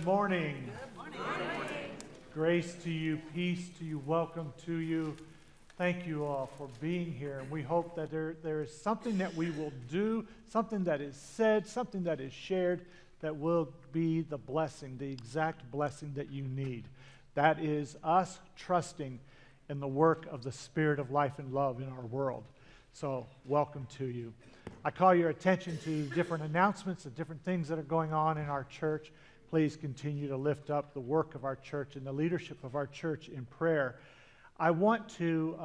Good morning. Good morning. Grace to you, peace to you, welcome to you. Thank you all for being here. And we hope that there is something that we will do, something that is said, something that is shared that will be the blessing, the exact blessing that you need. That is us trusting in the work of the Spirit of life and love in our world. So welcome to you. I call your attention to different announcements and different things that are going on in our church. Please continue to lift up the work of our church and the leadership of our church in prayer. I want to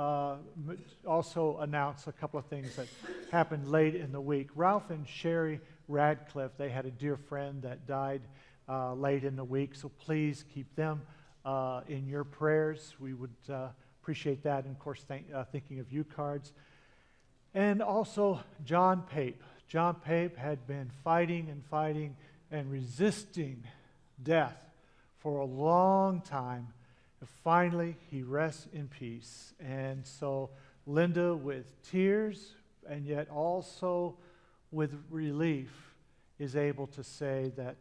also announce a couple of things that happened late in the week. Ralph and Sherry Radcliffe, they had a dear friend that died late in the week, so please keep them in your prayers. We would appreciate that, and of course, thinking of you cards. And also John Pape. John Pape had been fighting and resisting death for a long time. And finally, he rests in peace. And so Linda, with tears and yet also with relief, is able to say that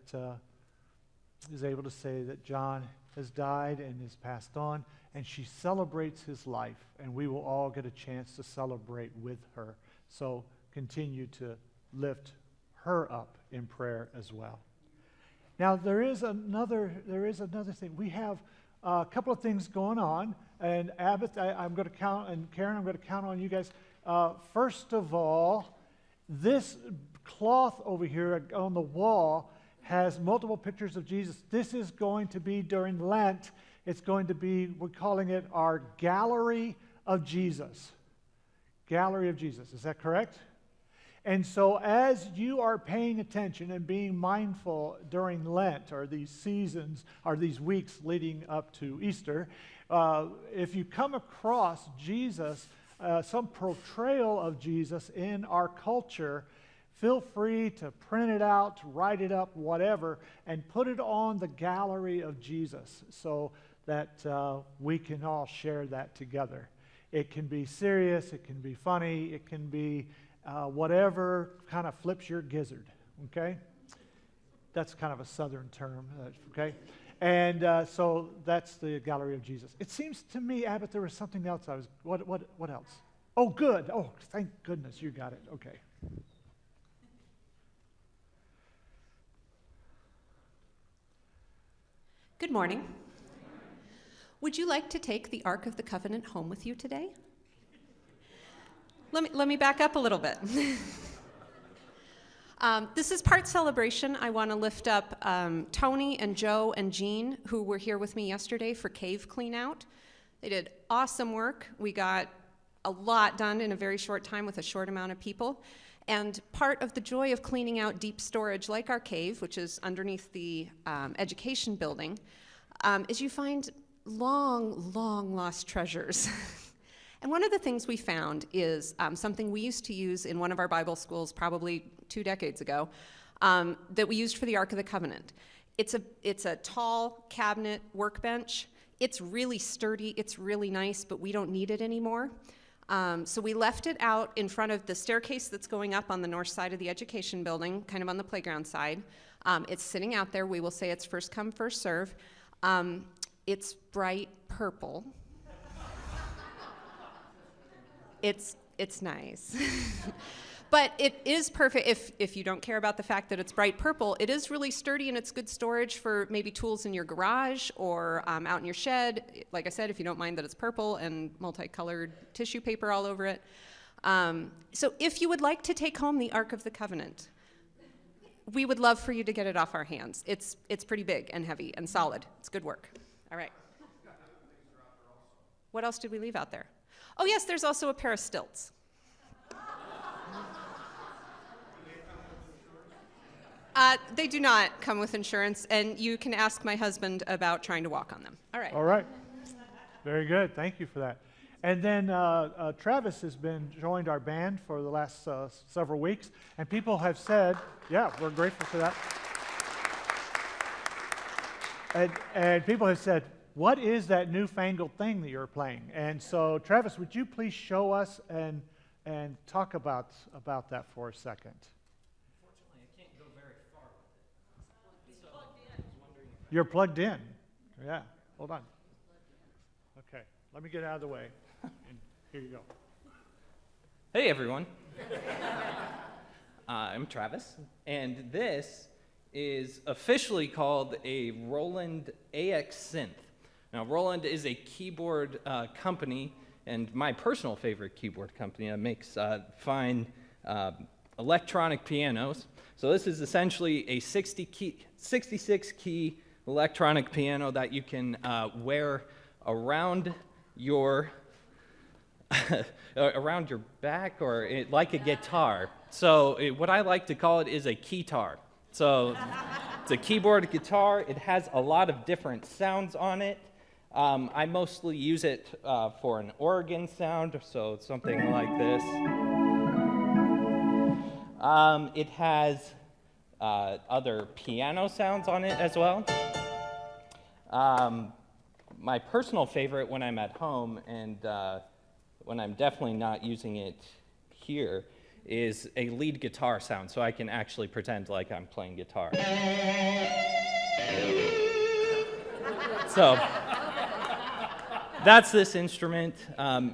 John has died and is passed on, and she celebrates his life, and we will all get a chance to celebrate with her. So continue to lift her up in prayer as well. Now there is another thing. We have a couple of things going on, and Abbott, I'm going to count, and Karen, I'm going to count on you guys. First of all, this cloth over here on the wall has multiple pictures of Jesus. This is going to be during Lent. It's going to be, we're calling it our Gallery of Jesus. Gallery of Jesus, is that correct? And so as you are paying attention and being mindful during Lent, or these seasons, or these weeks leading up to Easter, if you come across Jesus, some portrayal of Jesus in our culture, feel free to print it out, write it up, whatever, and put it on the Gallery of Jesus so that we can all share that together. It can be serious, it can be funny, it can be whatever kind of flips your gizzard, okay? That's kind of a southern term, okay? And so that's the Gallery of Jesus. It seems to me, Abbott, there was something else what else? Oh, good. Oh, thank goodness you got it. Okay. Good morning. Would you like to take the Ark of the Covenant home with you today? Let me back up a little bit. This is part celebration. I want to lift up Tony and Joe and Jean, who were here with me yesterday for cave clean out. They did awesome work. We got a lot done in a very short time with a short amount of people. And part of the joy of cleaning out deep storage like our cave, which is underneath the education building, is you find long lost treasures. And one of the things we found is something we used to use in one of our Bible schools probably 2 decades ago that we used for the Ark of the Covenant. It's a tall cabinet workbench. It's really sturdy, it's really nice, but we don't need it anymore. So we left it out in front of the staircase that's going up on the north side of the education building, kind of on the playground side. It's sitting out there. We will say it's first come, first serve. It's bright purple. It's nice. But it is perfect if you don't care about the fact that it's bright purple. It is really sturdy, and it's good storage for maybe tools in your garage or out in your shed. Like I said, if you don't mind that it's purple and multicolored tissue paper all over it. So if you would like to take home the Ark of the Covenant, we would love for you to get it off our hands. It's pretty big and heavy and solid. It's good work. All right. What else did we leave out there? Oh, yes, there's also a pair of stilts. They do not come with insurance, and you can ask my husband about trying to walk on them. All right. All right. Very good. Thank you for that. And then Travis has been joined our band for the last several weeks, and people have said, yeah, we're grateful for that. And people have said, what is that newfangled thing that you're playing? And so, Travis, would you please show us and talk about that for a second? Unfortunately, I can't go very far with it. So I was wondering if You're plugged in. Yeah, hold on. Okay, let me get out of the way. And here you go. Hey everyone. I'm Travis, and this is officially called a Roland AX Synth. Now, Roland is a keyboard company, and my personal favorite keyboard company that makes fine electronic pianos. So this is essentially a 66-key electronic piano that you can wear around your around your back, or like a guitar. So what I like to call it is a keytar. So it's a keyboard guitar. It has a lot of different sounds on it. I mostly use it for an organ sound, so something like this. It has other piano sounds on it as well. My personal favorite when I'm at home and when I'm definitely not using it here is a lead guitar sound, so I can actually pretend like I'm playing guitar. So that's this instrument.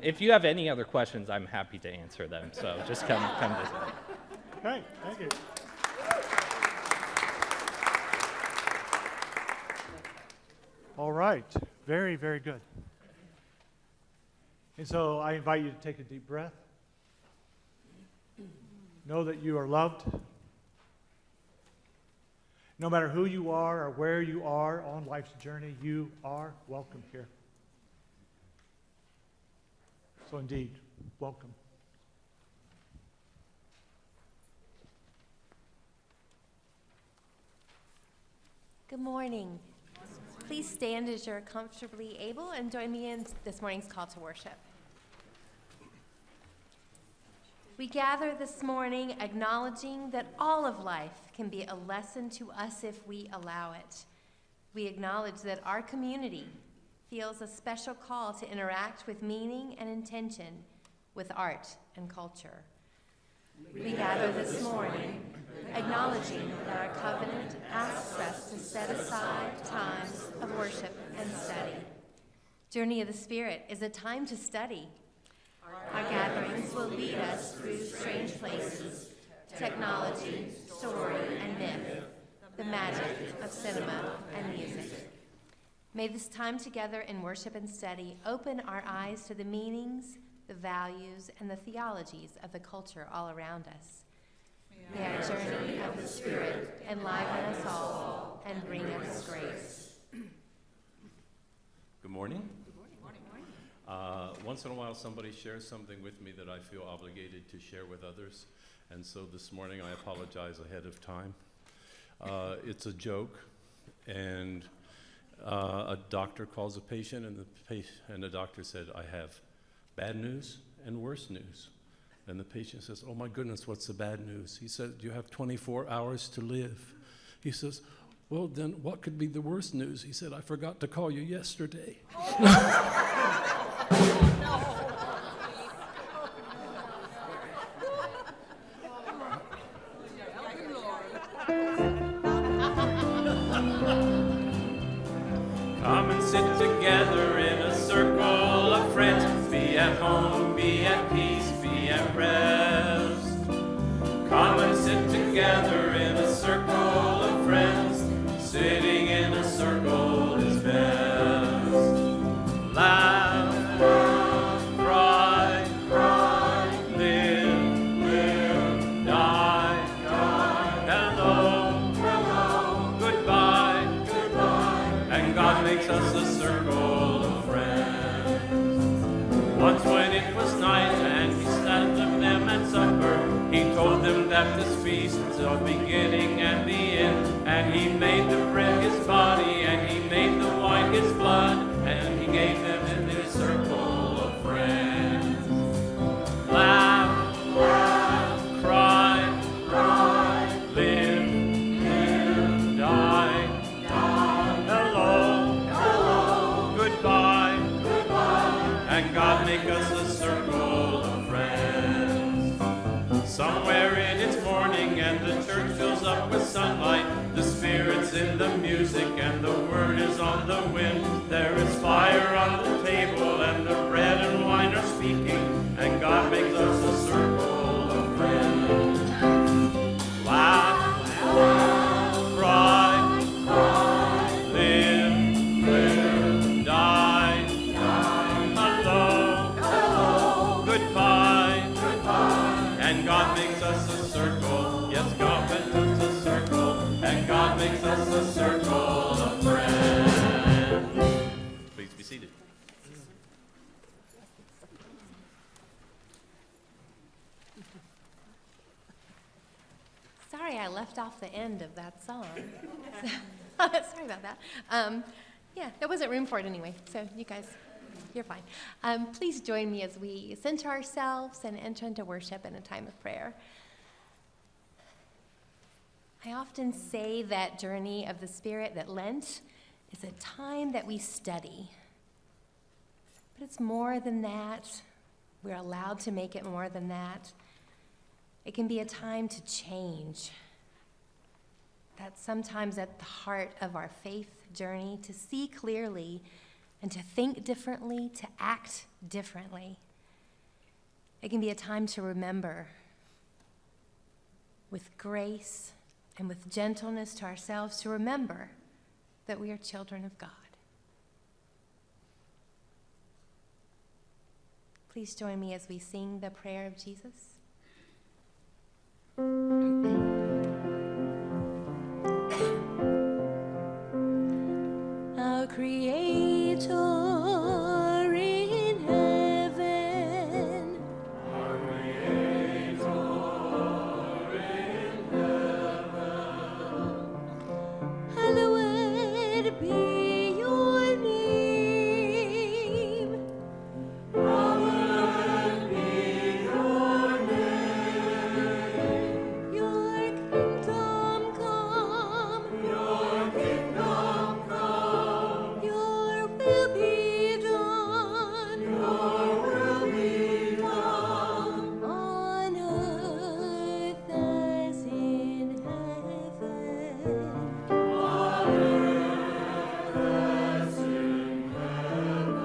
If you have any other questions, I'm happy to answer them, so just come visit. Okay, thank you. All right, very, very good. And so I invite you to take a deep breath. Know that you are loved. No matter who you are or where you are on life's journey, you are welcome here. So indeed, welcome. Good morning. Please stand as you're comfortably able and join me in this morning's call to worship. We gather this morning acknowledging that all of life can be a lesson to us if we allow it. We acknowledge that our community feels a special call to interact with meaning and intention with art and culture. We gather this morning acknowledging that our covenant asks us to set aside times of worship and study. Journey of the Spirit is a time to study. Our gatherings will lead us through strange places, technology, story, and myth, the magic of cinema and music. May this time together in worship and study open our eyes to the meanings, the values, and the theologies of the culture all around us. May our journey of the Spirit enliven us all and bring us grace. Good morning. Once in a while somebody shares something with me that I feel obligated to share with others, and so this morning I apologize ahead of time. It's a joke, and a doctor calls a patient, and the doctor said, "I have bad news and worse news." And the patient says, "Oh my goodness, what's the bad news?" He said, "You have 24 hours to live." He says, "Well, then what could be the worst news?" He said, "I forgot to call you yesterday." Come and sit together in a circle of friends. Be at home, be at peace, be at rest. Come and sit together in a circle of friends. Sitting in a circle is best. Laugh, cry, live, die, hello, goodbye, and God makes us a circle of friends. Once when it was night and he sat with them at supper, he told them that this feast was the beginning and the end, and he made the bread his body, and he made the wine his blood, and he gave them in their circle of friends. Laugh, cry, live, die, hello, goodbye, and God make us a circle of friends. Somewhere in its morning and the church fills up with sunlight, the Spirit is in the music and the word is on the wind. There is fire on the table and the bread and wine are speaking, and God makes us a circle of friends. Laugh, cry, live, die, hello, goodbye, and God makes us a circle. Yes, God makes us a circle, and God makes us a circle of friends. Please be seated. Sorry, I left off the end of that song. Sorry about that. Yeah, there wasn't room for it anyway, so you guys, you're fine. Please join me as we center ourselves and enter into worship in a time of prayer. I often say that journey of the Spirit, that Lent is a time that we study. But it's more than that. We're allowed to make it more than that. It can be a time to change. That's sometimes at the heart of our faith journey, to see clearly and to think differently, to act differently. It can be a time to remember with grace and with gentleness to ourselves, to remember that we are children of God. Please join me as we sing the prayer of Jesus. Our Creator in heaven, our Creator in heaven, hallowed be your name. Hallowed be your name. Your kingdom come. Your kingdom come. Your will be done. Your will be done. On earth as in heaven. On earth as in heaven.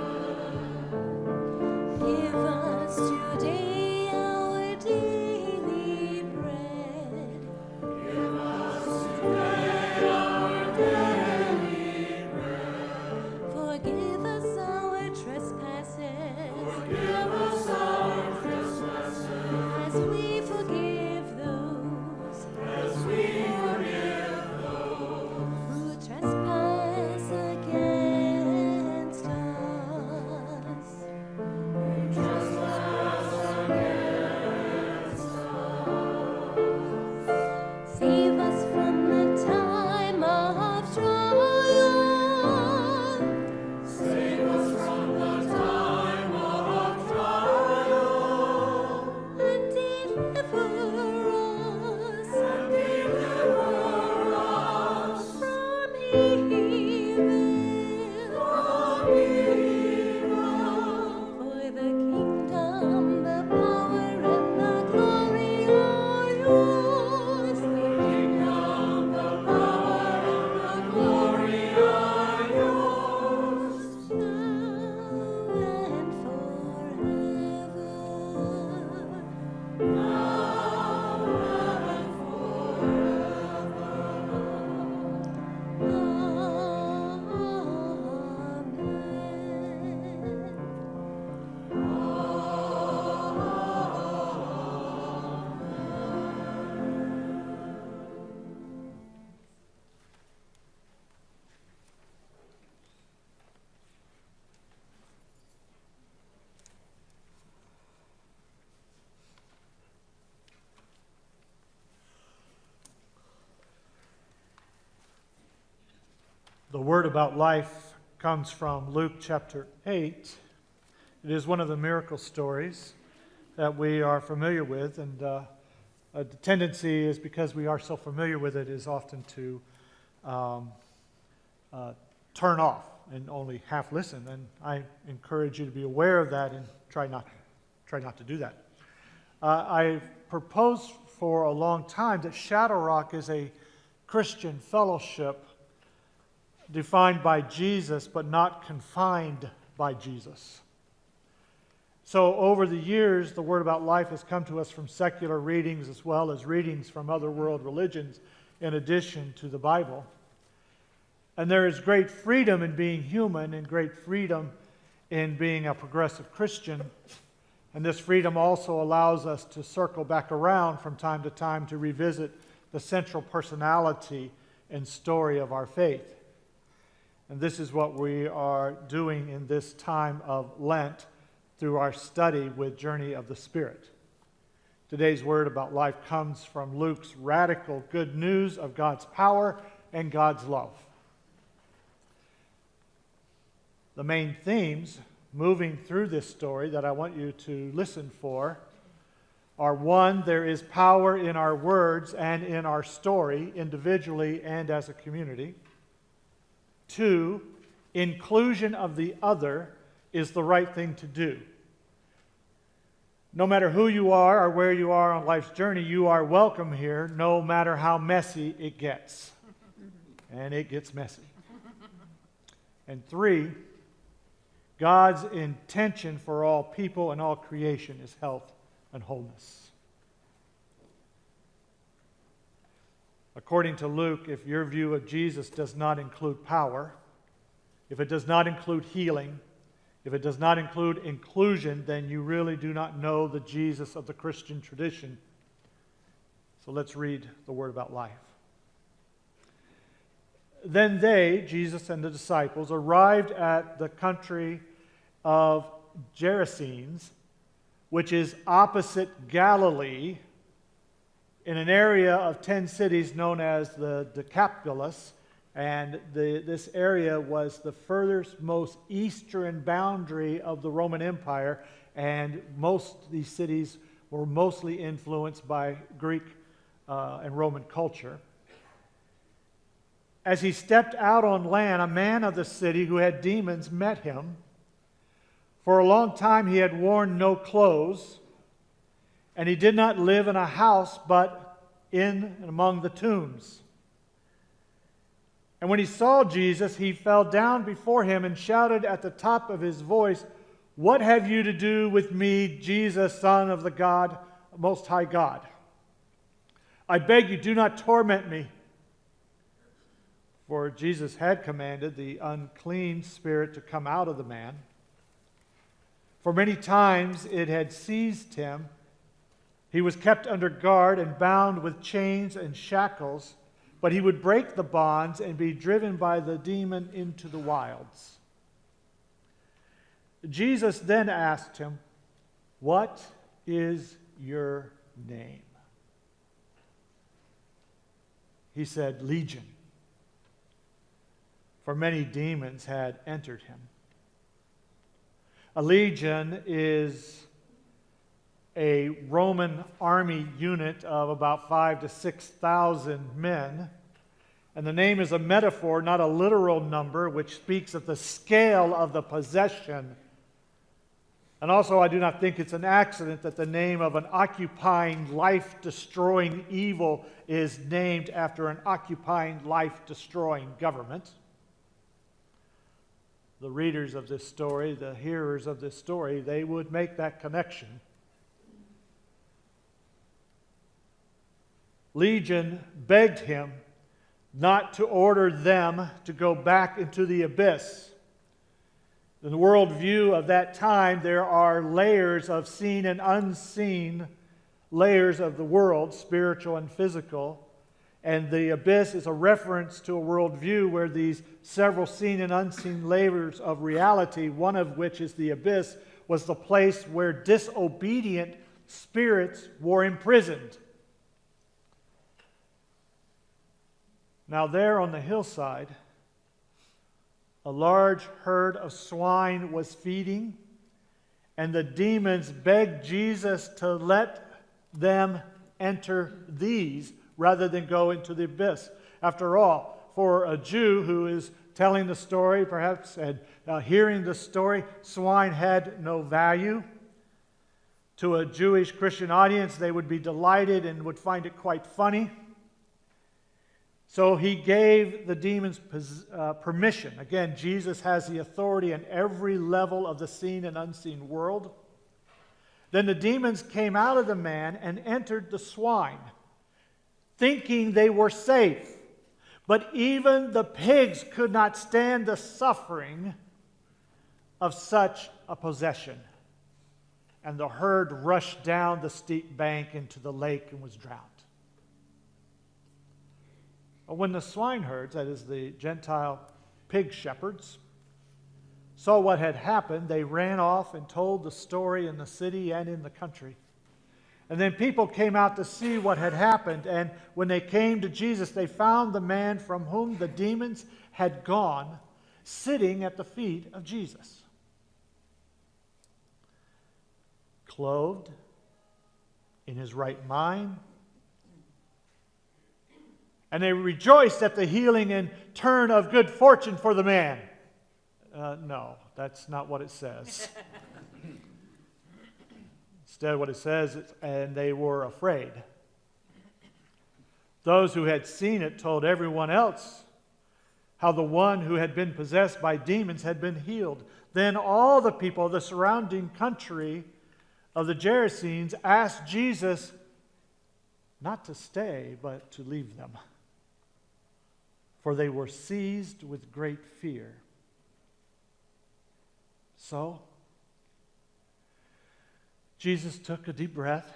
Give us today our daily bread. Give us today our daily bread. Forgive us our trespasses. Forgive us our trespasses. As we forgive those. As we forgive those. Who trespass against us. Who trespass against us. Save us from the time of trial. Save us from the time of trial. And deliver us. And deliver us. From evil. From evil. For the kingdom, the power, and the glory are yours. The kingdom, the power, and the glory are yours. Now and forever. Now and The word about life comes from Luke chapter 8. It is one of the miracle stories that we are familiar with, and the tendency is, because we are so familiar with it, is often to turn off and only half listen. And I encourage you to be aware of that and try not to do that. I've proposed for a long time that Shadow Rock is a Christian fellowship defined by Jesus, but not confined by Jesus. So over the years, the Word About Life has come to us from secular readings as well as readings from other world religions in addition to the Bible. And there is great freedom in being human and great freedom in being a progressive Christian. And this freedom also allows us to circle back around from time to time to revisit the central personality and story of our faith. And this is what we are doing in this time of Lent through our study with Journey of the Spirit. Today's Word About Life comes from Luke's radical good news of God's power and God's love. The main themes moving through this story that I want you to listen for are: one, there is power in our words and in our story, individually and as a community. Two, inclusion of the other is the right thing to do. No matter who you are or where you are on life's journey, you are welcome here, no matter how messy it gets. And it gets messy. And three, God's intention for all people and all creation is health and wholeness. According to Luke, if your view of Jesus does not include power, if it does not include healing, if it does not include inclusion, then you really do not know the Jesus of the Christian tradition. So let's read the Word About Life. Then they, Jesus and the disciples, arrived at the country of Gerasenes, which is opposite Galilee, in an area of 10 cities known as the Decapolis, and this area was the furthest, most eastern boundary of the Roman Empire, and most of these cities were mostly influenced by Greek and Roman culture. As he stepped out on land, a man of the city who had demons met him. For a long time he had worn no clothes, and he did not live in a house, but in and among the tombs. And when he saw Jesus, he fell down before him and shouted at the top of his voice, "What have you to do with me, Jesus, Son of the God, Most High God? I beg you, do not torment me." For Jesus had commanded the unclean spirit to come out of the man. For many times it had seized him. He was kept under guard and bound with chains and shackles, but he would break the bonds and be driven by the demon into the wilds. Jesus then asked him, "What is your name?" He said, "Legion," for many demons had entered him. A legion is a Roman army unit of about 5,000 to 6,000 men. And the name is a metaphor, not a literal number, which speaks of the scale of the possession. And also, I do not think it's an accident that the name of an occupying, life-destroying evil is named after an occupying, life-destroying government. The readers of this story, the hearers of this story, they would make that connection. Legion begged him not to order them to go back into the abyss. In the worldview of that time, there are layers of seen and unseen layers of the world, spiritual and physical. And the abyss is a reference to a worldview where these several seen and unseen layers of reality, one of which is the abyss, was the place where disobedient spirits were imprisoned. Now there on the hillside, a large herd of swine was feeding, and the demons begged Jesus to let them enter these rather than go into the abyss. After all, for a Jew who is telling the story, perhaps, and hearing the story, swine had no value. To a Jewish Christian audience, they would be delighted and would find it quite funny. So he gave the demons permission. Again, Jesus has the authority in every level of the seen and unseen world. Then the demons came out of the man and entered the swine, thinking they were safe. But even the pigs could not stand the suffering of such a possession. And the herd rushed down the steep bank into the lake and was drowned. When the swineherds, that is the Gentile pig shepherds, saw what had happened, they ran off and told the story in the city and in the country. And then people came out to see what had happened, and when they came to Jesus, they found the man from whom the demons had gone sitting at the feet of Jesus, clothed in his right mind. And they rejoiced at the healing and turn of good fortune for the man. No, that's not what it says. Instead, what it says is, and they were afraid. Those who had seen it told everyone else how the one who had been possessed by demons had been healed. Then all the people of the surrounding country of the Gerasenes asked Jesus not to stay, but to leave them, for they were seized with great fear. So, Jesus took a deep breath,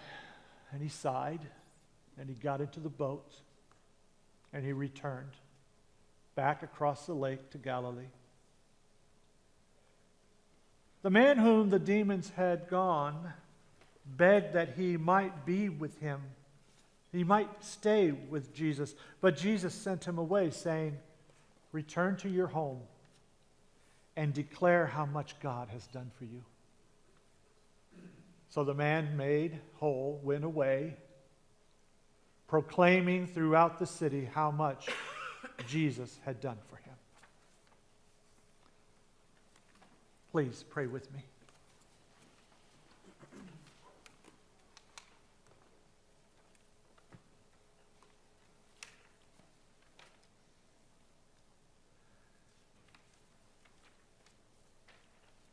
and he sighed, and he got into the boat, and he returned back across the lake to Galilee. The man whom the demons had gone begged that he might be with him. He might stay with Jesus, but Jesus sent him away, saying, "Return to your home and declare how much God has done for you." So the man made whole went away, proclaiming throughout the city how much Jesus had done for him. Please pray with me.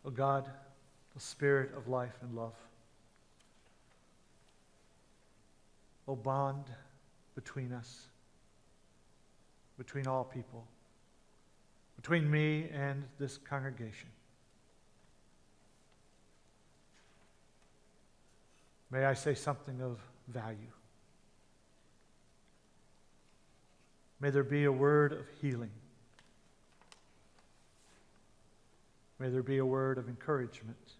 O God, the Spirit of life and love, O bond between us, between all people, between me and this congregation. May I say something of value. May there be a word of healing. May there be a word of encouragement.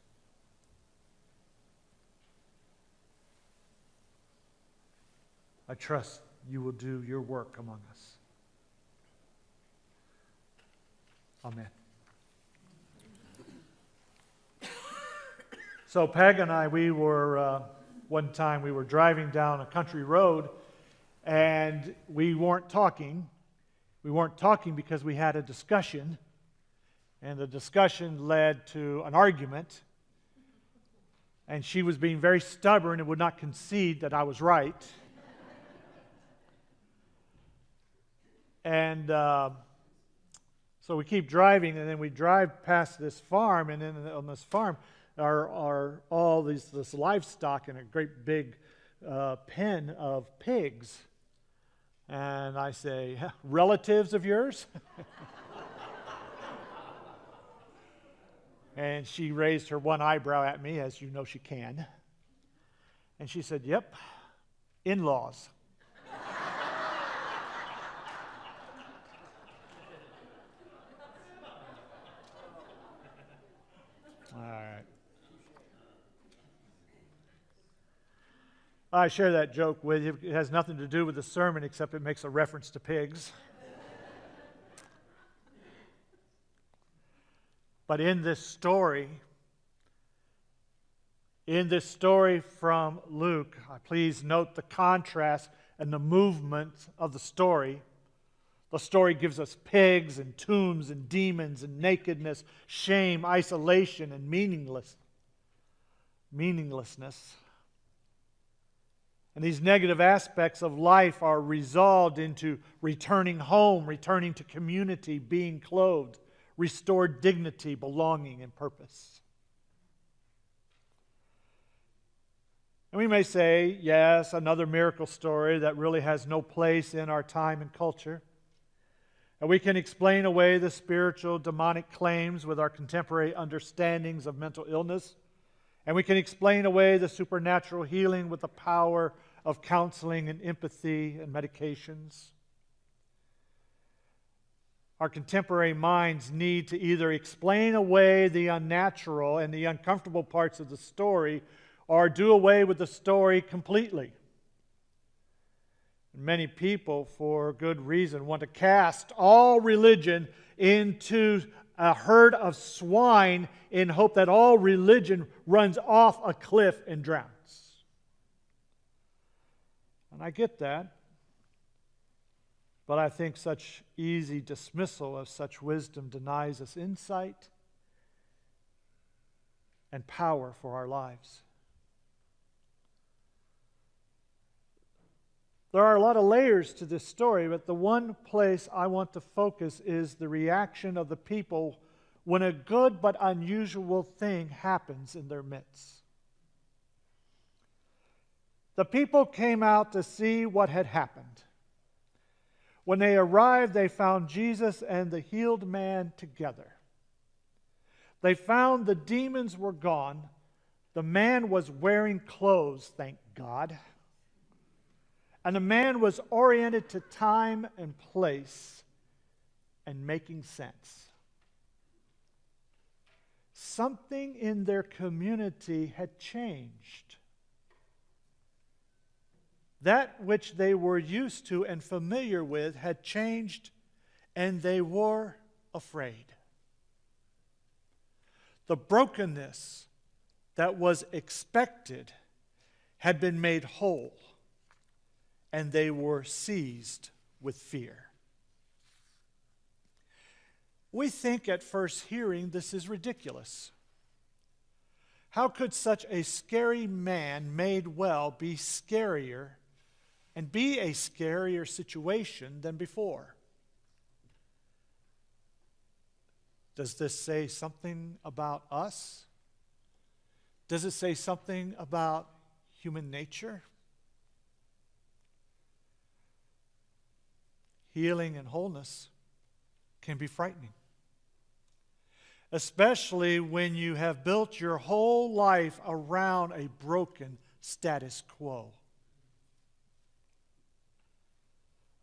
I trust you will do your work among us. Amen. So Peg and I, one time we were driving down a country road, and we weren't talking. We weren't talking because we had a discussion. And the discussion led to an argument. And she was being very stubborn and would not concede that I was right. And so we keep driving, and then we drive past this farm, and then on this farm are all this livestock in a great big pen of pigs. And I say, relatives of yours? And she raised her one eyebrow at me, as you know she can. And she said, "Yep, in-laws." All right. I share that joke with you. It has nothing to do with the sermon, except it makes a reference to pigs. But in this story from Luke, please note the contrast and the movement of the story. The story gives us pigs and tombs and demons and nakedness, shame, isolation, and meaninglessness. And these negative aspects of life are resolved into returning home, returning to community, being clothed, restored dignity, belonging, and purpose. And we may say, yes, another miracle story that really has no place in our time and culture. And we can explain away the spiritual demonic claims with our contemporary understandings of mental illness. And we can explain away the supernatural healing with the power of counseling and empathy and medications. Our contemporary minds need to either explain away the unnatural and the uncomfortable parts of the story or do away with the story completely. Many people, for good reason, want to cast all religion into a herd of swine in hope that all religion runs off a cliff and drowns. And I get that. But I think such easy dismissal of such wisdom denies us insight and power for our lives. There are a lot of layers to this story, but the one place I want to focus is the reaction of the people when a good but unusual thing happens in their midst. The people came out to see what had happened. When they arrived, they found Jesus and the healed man together. They found the demons were gone. The man was wearing clothes, thank God. And the man was oriented to time and place and making sense. Something in their community had changed. That which they were used to and familiar with had changed, and they were afraid. The brokenness that was expected had been made whole, and they were seized with fear. We think at first hearing this is ridiculous. How could such a scary man made well be scarier and be a scarier situation than before? Does this say something about us? Does it say something about human nature? Healing and wholeness can be frightening, especially when you have built your whole life around a broken status quo.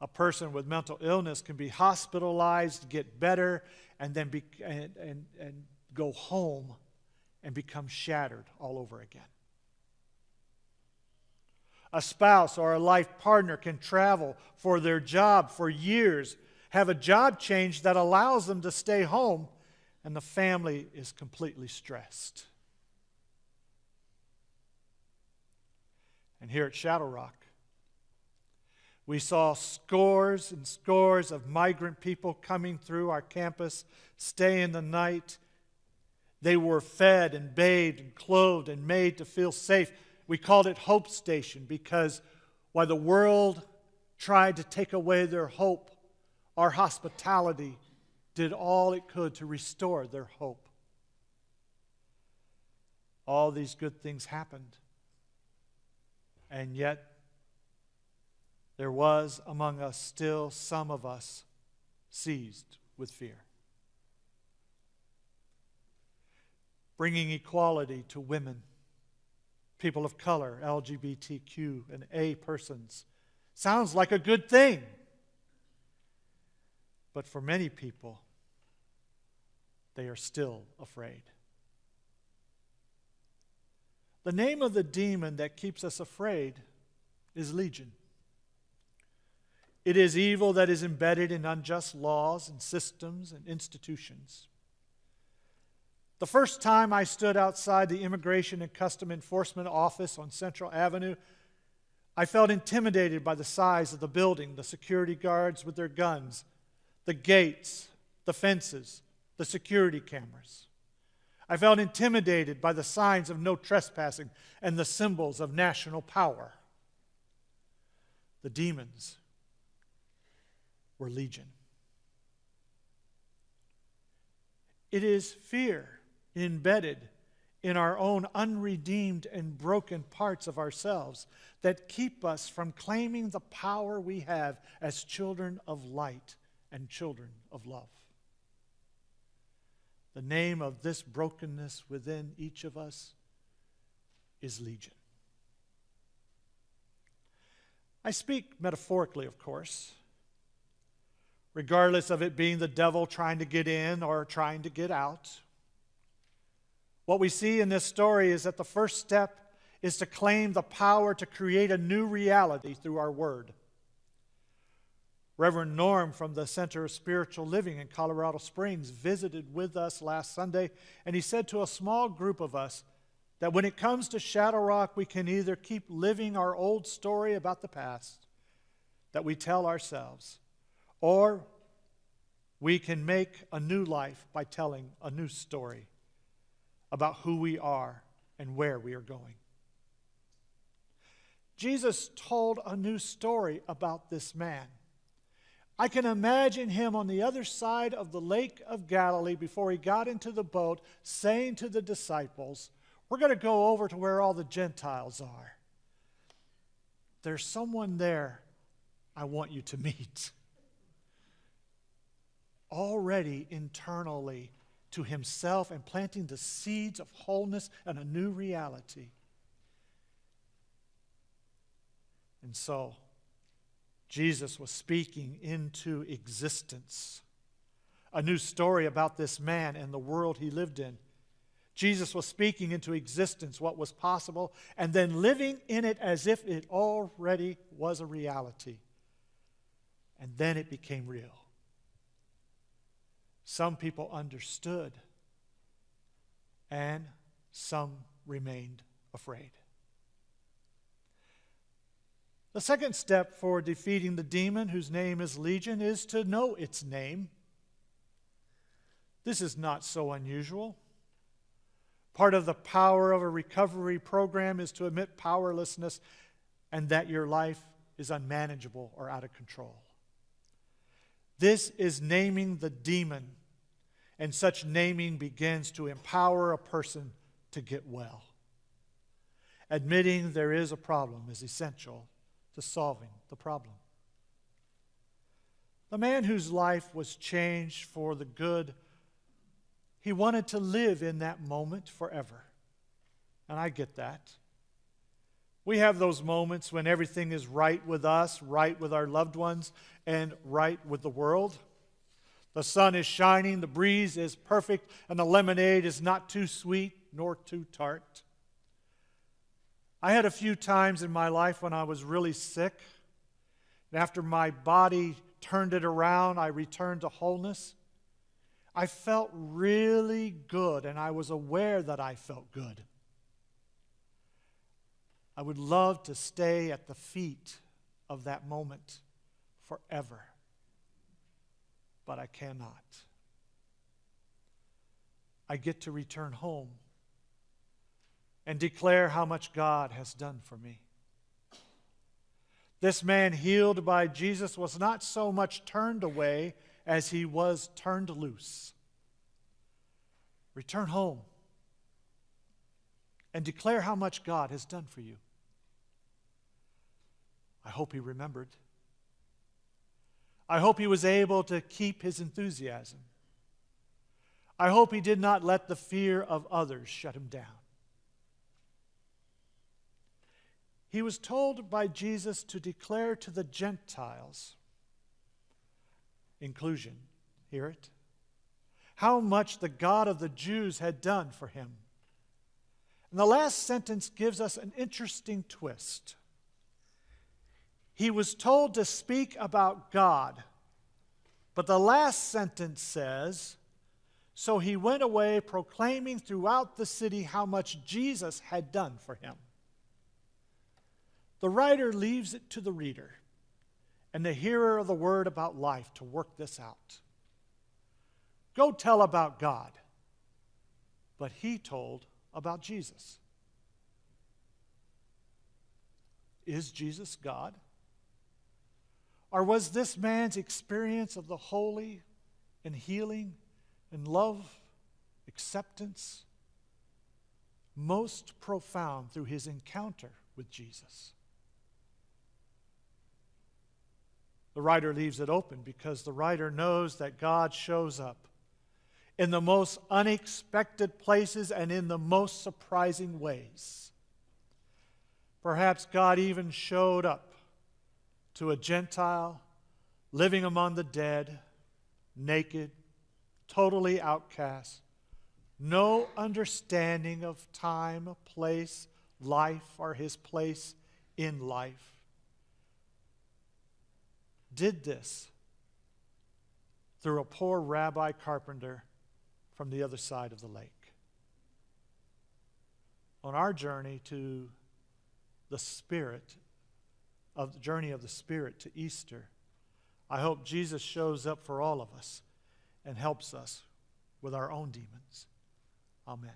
A person with mental illness can be hospitalized, get better, and then go home and become shattered all over again. A spouse or a life partner can travel for their job for years, have a job change that allows them to stay home, and the family is completely stressed. And here at Shadow Rock, we saw scores and scores of migrant people coming through our campus, staying the night. They were fed and bathed and clothed and made to feel safe. We called it Hope Station because while the world tried to take away their hope, our hospitality did all it could to restore their hope. All these good things happened. And yet, there was among us still some of us seized with fear. Bringing equality to women, people of color, LGBTQ and A persons sounds like a good thing. But for many people, they are still afraid. The name of the demon that keeps us afraid is Legion. It is evil that is embedded in unjust laws and systems and institutions. The first time I stood outside the Immigration and Custom Enforcement Office on Central Avenue, I felt intimidated by the size of the building, the security guards with their guns, the gates, the fences, the security cameras. I felt intimidated by the signs of no trespassing and the symbols of national power. The demons were legion. It is fear embedded in our own unredeemed and broken parts of ourselves that keep us from claiming the power we have as children of light and children of love. The name of this brokenness within each of us is legion. I speak metaphorically, of course, regardless of it being the devil trying to get in or trying to get out. What we see in this story is that the first step is to claim the power to create a new reality through our word. Reverend Norm from the Center of Spiritual Living in Colorado Springs visited with us last Sunday, and he said to a small group of us that when it comes to Shadow Rock, we can either keep living our old story about the past that we tell ourselves, or we can make a new life by telling a new story about who we are and where we are going. Jesus told a new story about this man. I can imagine him on the other side of the Lake of Galilee before he got into the boat, saying to the disciples, "We're going to go over to where all the Gentiles are. There's someone there I want you to meet." Already internally to himself and planting the seeds of wholeness and a new reality. And so, Jesus was speaking into existence a new story about this man and the world he lived in. Jesus was speaking into existence what was possible and then living in it as if it already was a reality. And then it became real. Some people understood, and some remained afraid. The second step for defeating the demon, whose name is Legion, is to know its name. This is not so unusual. Part of the power of a recovery program is to admit powerlessness and that your life is unmanageable or out of control. This is naming the demon, and such naming begins to empower a person to get well. Admitting there is a problem is essential to solving the problem. The man whose life was changed for the good, he wanted to live in that moment forever. And I get that. We have those moments when everything is right with us, right with our loved ones, and right with the world. The sun is shining, the breeze is perfect, and the lemonade is not too sweet nor too tart. I had a few times in my life when I was really sick, and after my body turned it around, I returned to wholeness. I felt really good, and I was aware that I felt good. I would love to stay at the feet of that moment forever, but I cannot. I get to return home and declare how much God has done for me. This man healed by Jesus was not so much turned away as he was turned loose. Return home and declare how much God has done for you. I hope he remembered. I hope he was able to keep his enthusiasm. I hope he did not let the fear of others shut him down. He was told by Jesus to declare to the Gentiles, inclusion, hear it, how much the God of the Jews had done for him. And the last sentence gives us an interesting twist. He was told to speak about God, but the last sentence says, so he went away proclaiming throughout the city how much Jesus had done for him. The writer leaves it to the reader and the hearer of the word about life to work this out. Go tell about God, but he told about Jesus. Is Jesus God? Or was this man's experience of the holy and healing and love, acceptance, most profound through his encounter with Jesus? The writer leaves it open because the writer knows that God shows up in the most unexpected places and in the most surprising ways. Perhaps God even showed up to a Gentile living among the dead, naked, totally outcast, no understanding of time, place, life, or his place in life. Did this through a poor rabbi carpenter from the other side of the lake. On our journey to the Spirit, of the journey of the Spirit to Easter, I hope Jesus shows up for all of us and helps us with our own demons. Amen.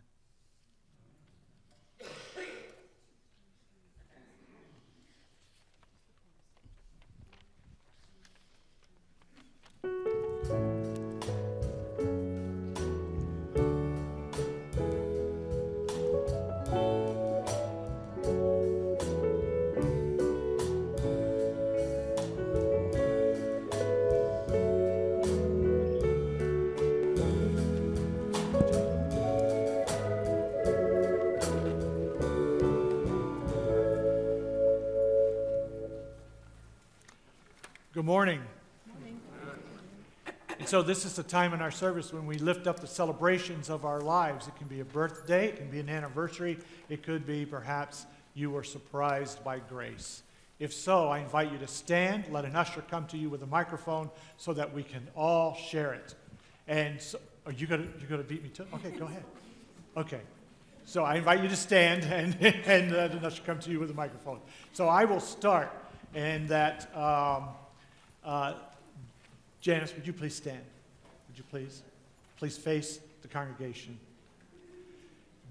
Good morning. And so this is the time in our service when we lift up the celebrations of our lives. It can be a birthday, it can be an anniversary, it could be perhaps you were surprised by grace. If so, I invite you to stand, let an usher come to you with a microphone so that we can all share it. And so, are you gonna beat me too? Okay, go ahead. Okay. So I invite you to stand and let an usher come to you with a microphone. So I will start, and that Janice, would you please stand? Would you please? Please face the congregation.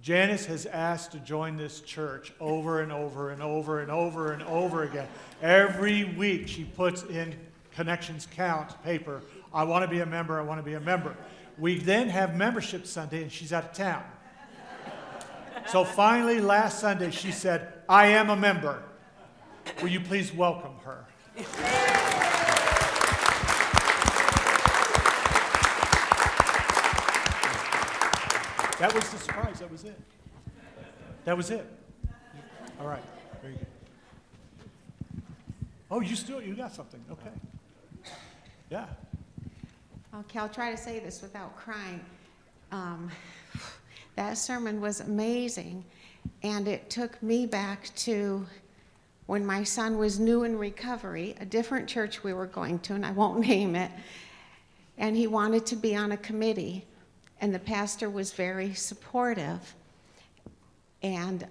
Janice has asked to join this church over and over and over and over and over again. Every week she puts in connections count paper, I want to be a member, I want to be a member. We then have membership Sunday and she's out of town. So finally last Sunday she said, I am a member. Will you please welcome her? That was the surprise. That was it. That was it. All right. Very good. Oh, you got something. Okay. Yeah. Okay, I'll try to say this without crying. That sermon was amazing, and it took me back to when my son was new in recovery, a different church we were going to, and I won't name it, and he wanted to be on a committee. And the pastor was very supportive. And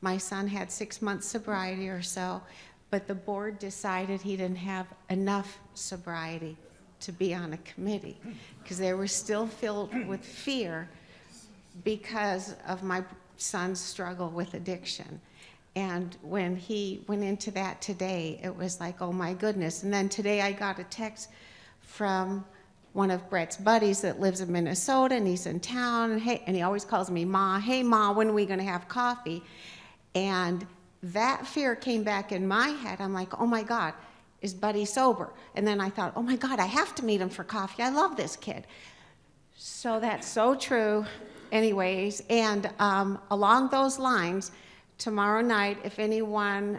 my son had 6 months sobriety or so, but the board decided he didn't have enough sobriety to be on a committee because they were still filled with fear because of my son's struggle with addiction. And when he went into that today, it was like, oh my goodness. And then today I got a text from one of Brett's buddies that lives in Minnesota, and he's in town, and he always calls me Ma. Hey, Ma, when are we going to have coffee? And that fear came back in my head. I'm like, oh my God, is Buddy sober? And then I thought, oh my God, I have to meet him for coffee. I love this kid. So that's so true. Anyways, and along those lines, tomorrow night, if anyone,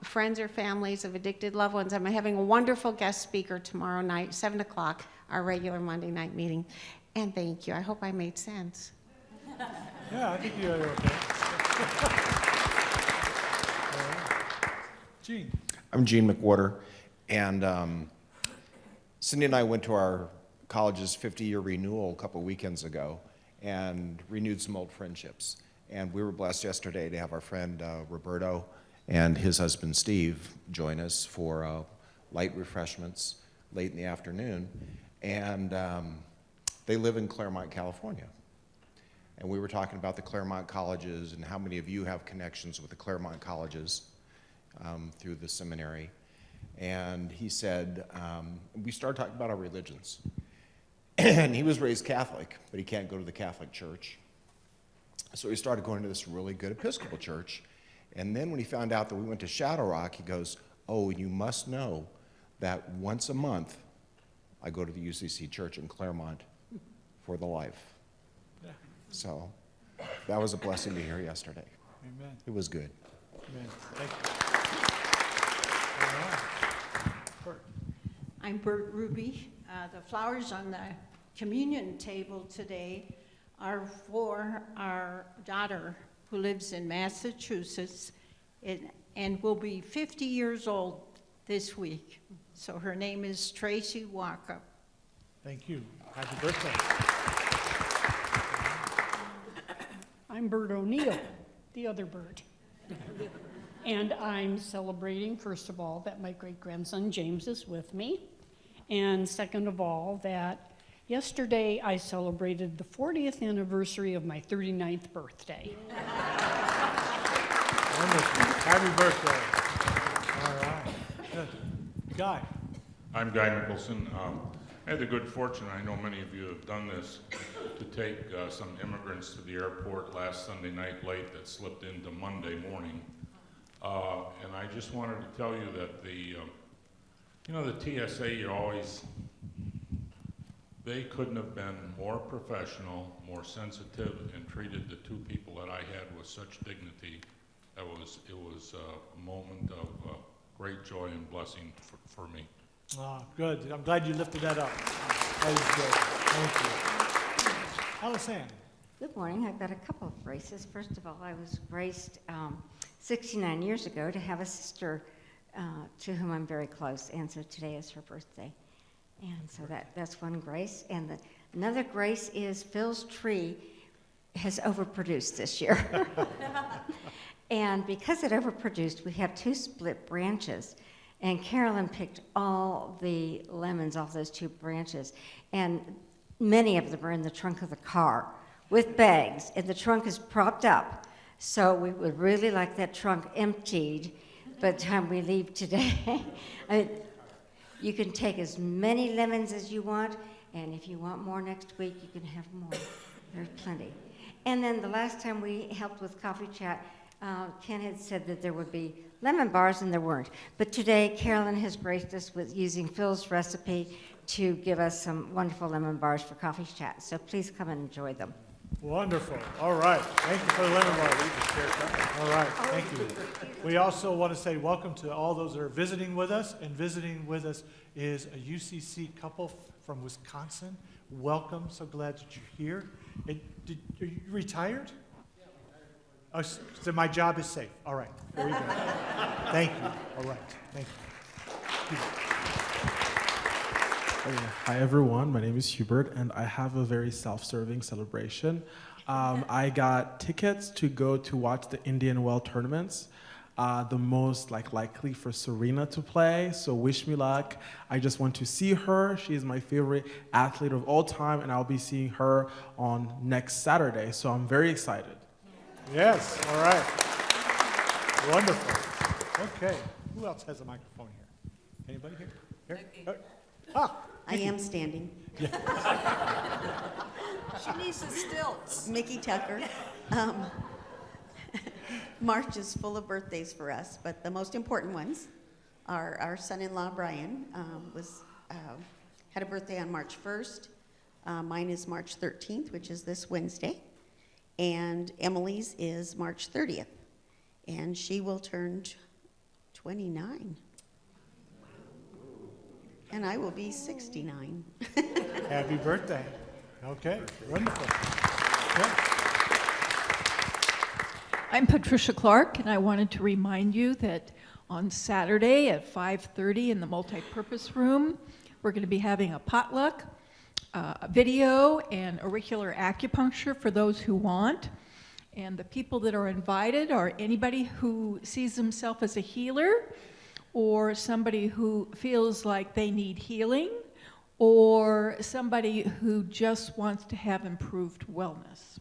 friends or families of addicted loved ones, I'm having a wonderful guest speaker tomorrow night, 7 o'clock, our regular Monday night meeting. And thank you. I hope I made sense. Yeah, I think you're okay. Gene. I'm Gene McWhorter, and Cindy and I went to our college's 50-year renewal a couple weekends ago and renewed some old friendships. And we were blessed yesterday to have our friend Roberto and his husband Steve join us for light refreshments late in the afternoon. And they live in Claremont, California. And we were talking about the Claremont colleges and how many of you have connections with the Claremont colleges through the seminary. And he said, we started talking about our religions. And he was raised Catholic, but he can't go to the Catholic church. So he started going to this really good Episcopal church. And then when he found out that we went to Shadow Rock, he goes, oh, you must know that once a month I go to the UCC church in Claremont for the life. Yeah. So that was a blessing to hear yesterday. Amen. It was good. Amen. Thank you. All right. Bert. I'm Bert Ruby. The flowers on the communion table today are for our daughter who lives in Massachusetts and will be 50 years old this week. So her name is Tracy Walker. Thank you. Happy birthday. I'm Bert O'Neill, the other Bert. And I'm celebrating, first of all, that my great-grandson James is with me. And second of all, that yesterday I celebrated the 40th anniversary of my 39th birthday. Wonderful. Happy birthday. All right. Good. Guy. I'm Guy Nicholson. I had the good fortune, I know many of you have done this, to take some immigrants to the airport last Sunday night late that slipped into Monday morning. And I just wanted to tell you that the TSA, they couldn't have been more professional, more sensitive, and treated the two people that I had with such dignity. It was a moment of great joy and blessing for me. Oh, good. I'm glad you lifted that up. That was good. Thank you. Alison. Good morning. I've got a couple of races. First of all, I was raised 69 years ago to have a sister to whom I'm very close, and so today is her birthday. And so that's one grace. And another grace is Phil's tree has overproduced this year. And because it overproduced, we have 2 split branches. And Carolyn picked all the lemons off those 2 branches. And many of them are in the trunk of the car with bags. And the trunk is propped up. So we would really like that trunk emptied by the time we leave today. You can take as many lemons as you want. And if you want more next week, you can have more. There's plenty. And then the last time we helped with Coffee Chat, Ken had said that there would be lemon bars, and there weren't. But today, Carolyn has graced us with using Phil's recipe to give us some wonderful lemon bars for Coffee Chat. So please come and enjoy them. Wonderful. All right. Thank you for the lemon bar. All right. Thank you. We also want to say welcome to all those that are visiting with us. And visiting with us is a UCC couple from Wisconsin. Welcome. So glad that you're here. And are you retired? Oh, so my job is safe. All right. Very good. Thank you. All right. Thank you. Hi everyone, my name is Hubert and I have a very self-serving celebration. I got tickets to go to watch the Indian Well tournaments, the most likely for Serena to play, so wish me luck. I just want to see her. She is my favorite athlete of all time and I'll be seeing her on next Saturday, so I'm very excited. Yes, all right. Wonderful. Okay, who else has a microphone here? Anybody here? I am standing. Yeah. She needs the stilts. Mickey Tucker. March is full of birthdays for us, but the most important ones are our son-in-law Brian had a birthday on March 1st. Mine is March 13th, which is this Wednesday. And Emily's is March 30th, and she will turn 29. And I will be 69. Happy birthday. Okay, wonderful. Yeah. I'm Patricia Clark, and I wanted to remind you that on Saturday at 5:30 in the multipurpose room, we're going to be having a potluck, a video, and auricular acupuncture for those who want. And the people that are invited are anybody who sees himself as a healer, or somebody who feels like they need healing, or somebody who just wants to have improved wellness.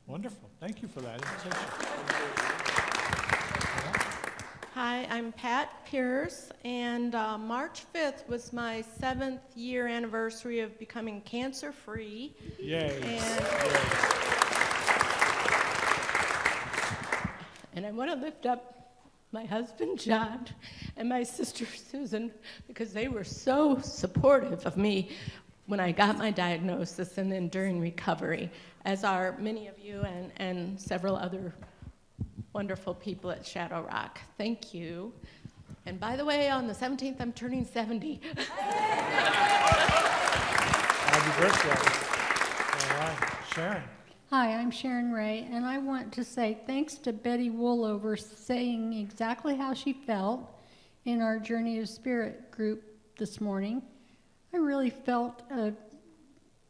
Wonderful. Thank you for that invitation. Hi, I'm Pat Pierce, and March 5th was my 7th year anniversary of becoming cancer-free. Yay. And I want to lift up my husband, John, and my sister, Susan, because they were so supportive of me when I got my diagnosis and then during recovery, as are many of you and several other wonderful people at Shadow Rock. Thank you. And by the way, on the 17th, I'm turning 70. Happy birthday. All right, Sharon. Hi, I'm Sharon Ray, and I want to say thanks to Betty Woolover saying exactly how she felt in our Journey of Spirit group this morning. I really felt a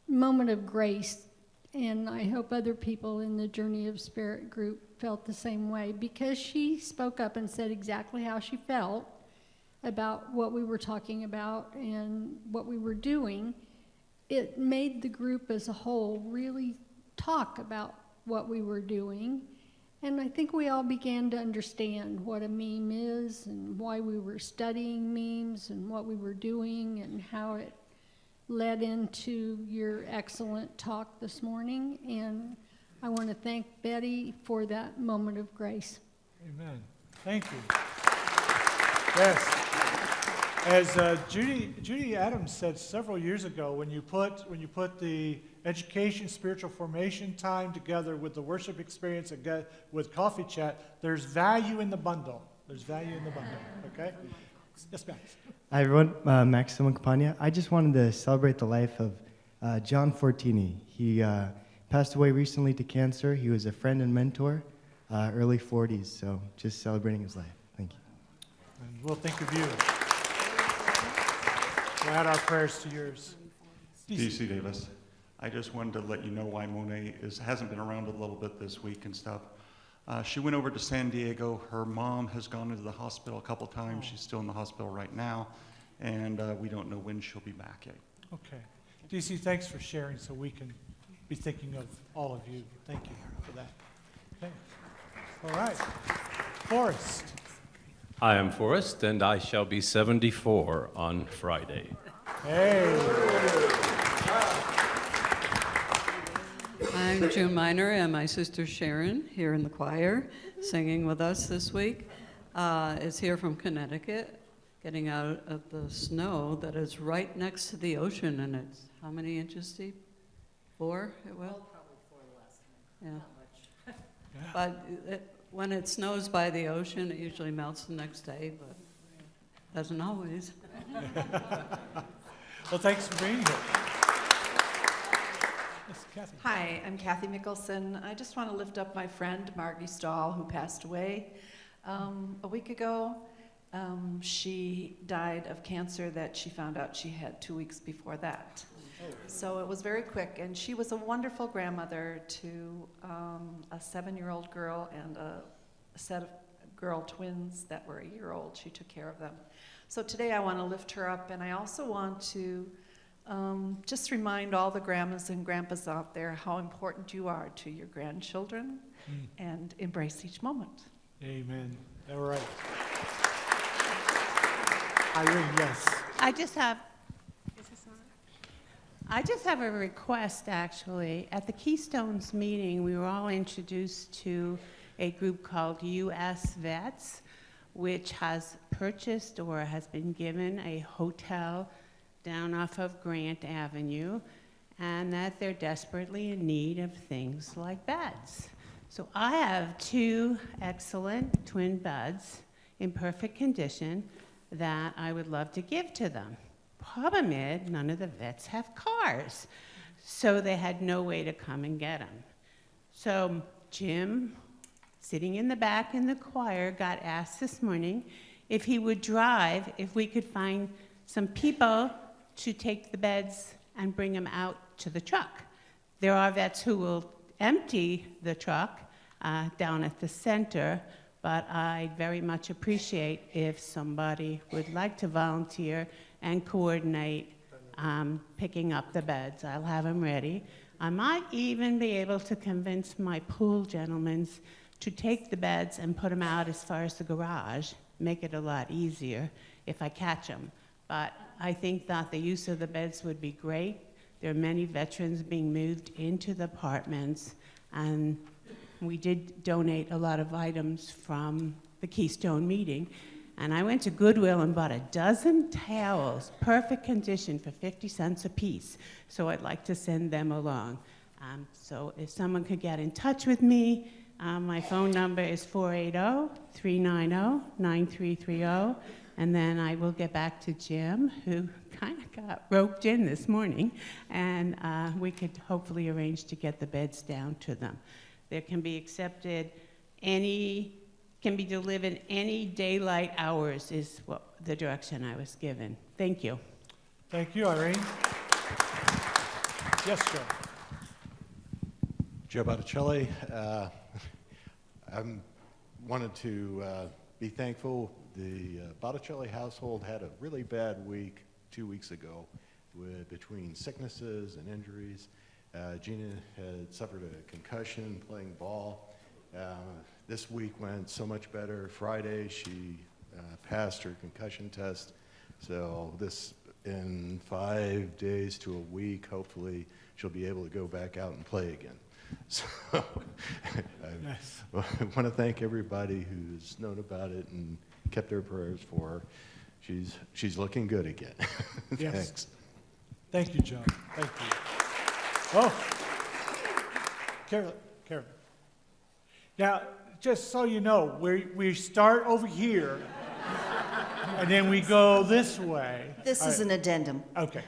moment of grace, and I hope other people in the Journey of Spirit group felt the same way, because she spoke up and said exactly how she felt about what we were talking about and what we were doing. It made the group as a whole really talk about what we were doing, and I think we all began to understand what a meme is and why we were studying memes and what we were doing and how it led into your excellent talk this morning. And I want to thank Betty for that moment of grace. Amen. Thank you. Yes. As Judy Adams said several years ago, when you put the education, spiritual formation time together with the worship experience and with coffee chat, there's value in the bundle. There's value in the bundle. Okay? Yes, Max. Hi, everyone. Maximo Campagna. I just wanted to celebrate the life of John Fortini. He passed away recently to cancer. He was a friend and mentor, early 40s, so just celebrating his life. Thank you. And we'll think of you. We'll add our prayers to yours. DC Davis. I just wanted to let you know why Monet hasn't been around a little bit this week and stuff. She went over to San Diego. Her mom has gone into the hospital a couple times. She's still in the hospital right now, and we don't know when she'll be back yet. Okay. DC, thanks for sharing so we can be thinking of all of you. Thank you for that. Okay. All right. Forrest. I am Forrest, and I shall be 74 on Friday. Hey. I'm June Miner, and my sister Sharon, here in the choir, singing with us this week, is here from Connecticut, getting out of the snow that is right next to the ocean, and it's how many inches deep? 4, it will? Well, probably 4 last time. Yeah. Not much. But when it snows by the ocean, it usually melts the next day, but doesn't always. Well, thanks for being here. Yes, Kathy. Hi, I'm Kathy Mickelson. I just want to lift up my friend Margie Stahl, who passed away a week ago. She died of cancer that she found out she had 2 weeks before that. So it was very quick, and she was a wonderful grandmother to a 7-year-old girl and a set of girl twins that were a year old. She took care of them. So today I want to lift her up, and I also want to just remind all the grandmas and grandpas out there how important you are to your grandchildren and embrace each moment. Amen. All right. Irene, yes. I just have a request, actually. At the Keystones meeting, we were all introduced to a group called U.S. Vets, which has purchased or has been given a hotel down off of Grant Avenue, and that they're desperately in need of things like beds. So I have 2 excellent twin beds in perfect condition that I would love to give to them. Problem is, none of the vets have cars, so they had no way to come and get them. So Jim, sitting in the back in the choir, got asked this morning if he would drive, if we could find some people to take the beds and bring them out to the truck. There are vets who will empty the truck down at the center, but I'd very much appreciate if somebody would like to volunteer and coordinate picking up the beds. I'll have them ready. I might even be able to convince my pool gentlemen to take the beds and put them out as far as the garage make it a lot easier if I catch them. But I think that the use of the beds would be great. There are many veterans being moved into the apartments, and we did donate a lot of items from the Keystone meeting. And I went to Goodwill and bought a dozen towels, perfect condition, for 50 cents a piece. So I'd like to send them along. So if someone could get in touch with me, my phone number is 480-390-9330. And then I will get back to Jim, who kind of got roped in this morning, and we could hopefully arrange to get the beds down to them. There can be can be delivered any daylight hours is what the direction I was given. Thank you. Thank you, Irene. Yes, Joe. Joe Botticelli. I wanted to be thankful. The Botticelli household had a really bad week 2 weeks ago between sicknesses and injuries. Gina had suffered a concussion playing ball. This week went so much better. Friday, she passed her concussion test. So in 5 days to a week, hopefully, she'll be able to go back out and play again. So Nice. I want to thank everybody who's known about it and kept their prayers for her. She's looking good again. Yes. Thanks. Thank you, Joe. Thank you. Oh, Carolyn. Now, just so you know, we start over here, and then we go this way. This is an addendum. Okay.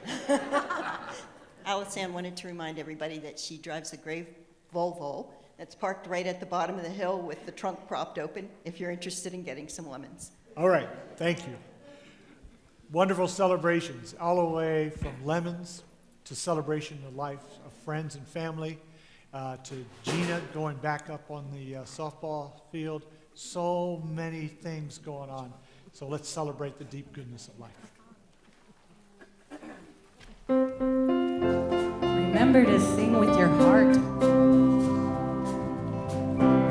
Alice Ann wanted to remind everybody that she drives a gray Volvo that's parked right at the bottom of the hill with the trunk propped open, if you're interested in getting some lemons. All right, thank you. Wonderful celebrations, all the way from lemons to celebration of life of friends and family, to Gina going back up on the softball field. So many things going on. So let's celebrate the deep goodness of life. Remember to sing with your heart.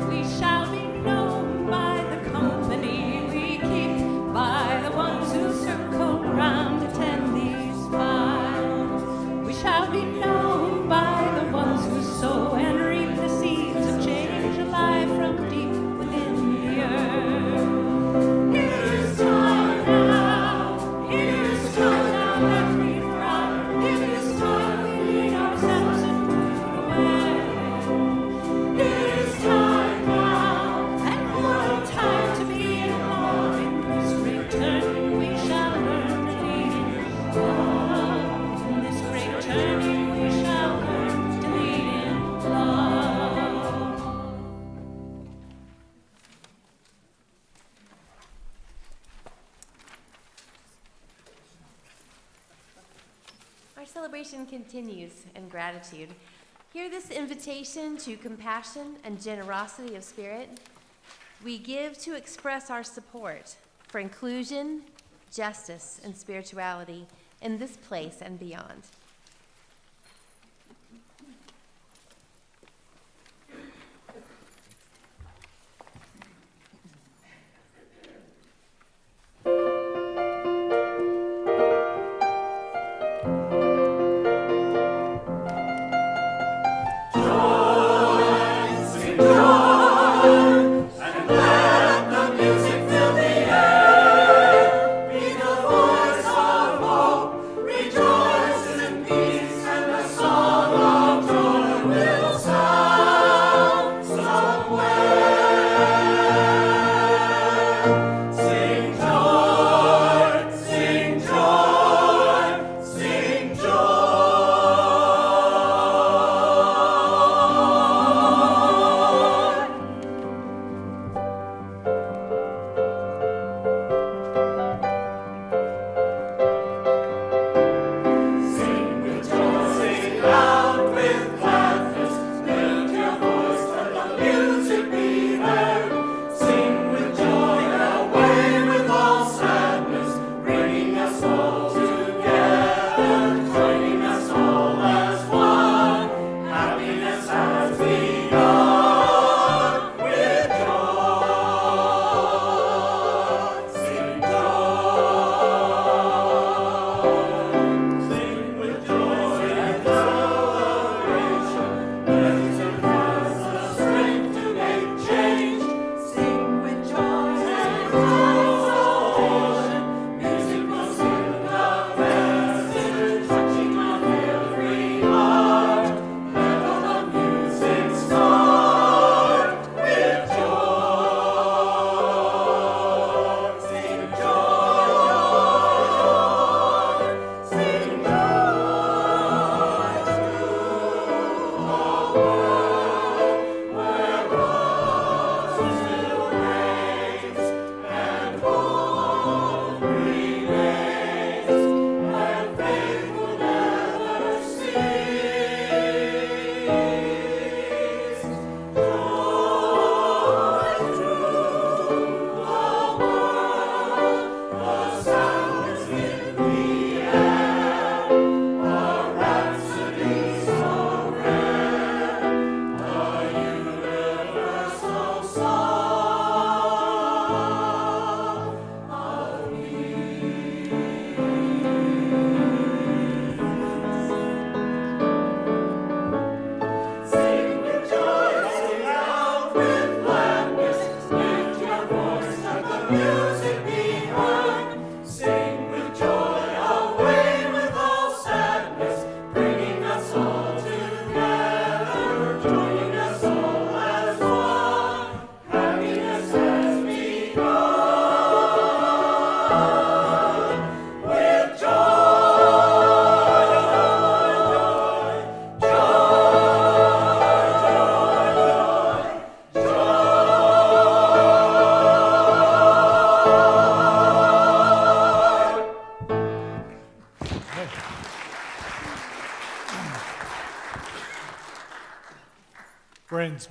We shall be known by the company we keep, by the ones who circle round attendees find. We shall be known by the ones who sow and reap the seeds of change alive from deep within the earth. It is time now, it is time now that we thrive. It is time we lead ourselves into the way. It is time now, and what a time to be involved in this great turning. We shall learn to lead in love. In this great turning, we shall learn to lead in love. Our celebration continues in gratitude. Hear this invitation to compassion and generosity of spirit. We give to express our support for inclusion, justice, and spirituality in this place and beyond. Rejoice in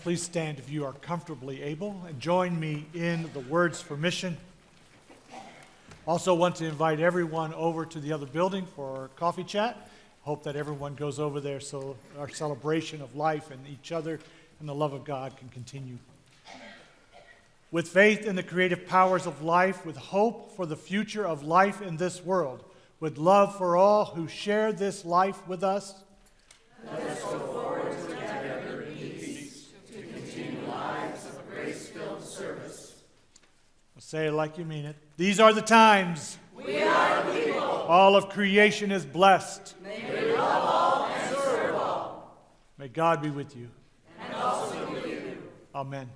Please stand if you are comfortably able and join me in the words for mission. Also want to invite everyone over to the other building for coffee chat. Hope that everyone goes over there so our celebration of life and each other and the love of God can continue. With faith in the creative powers of life, with hope for the future of life in this world, with love for all who share this life with us, let us go forward together in peace to continue lives of grace-filled service. Say it like you mean it. These are the times. We are the people. All of creation is blessed. May we love all and serve all. May God be with you. And also with you. Amen.